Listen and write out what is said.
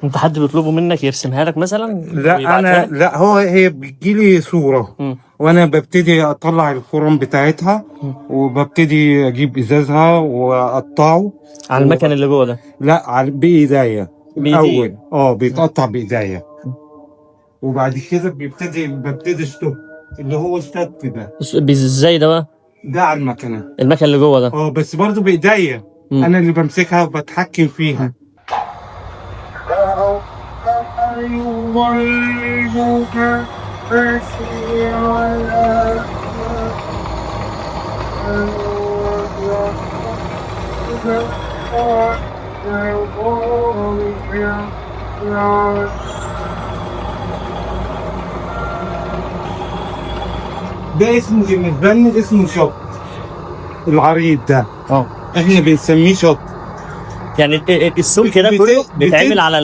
انت حد بيطلبه منك يرسمها لك مثلا؟ لا انا لا هي بتجيلي صورة وانا ببتدي اطلع الخرم بتاعتها وببتدي اجيب ازازها واقطعه على المكن اللي جوه ده؟ لا بايديا الاول بيتقطع بايديا وبعد كده ببتدي اشطب اللي هو الشط ده. ازاي ده بقى؟ ده على المكنه المكن اللي جوه ده بس برضه بايديا انا اللي بمسكها وبتحكم فيها. ده اسمه بالنسبه لنا اسمه شط العريض ده. احنا بنسميه شط. يعني السمك ده كله بيتعمل على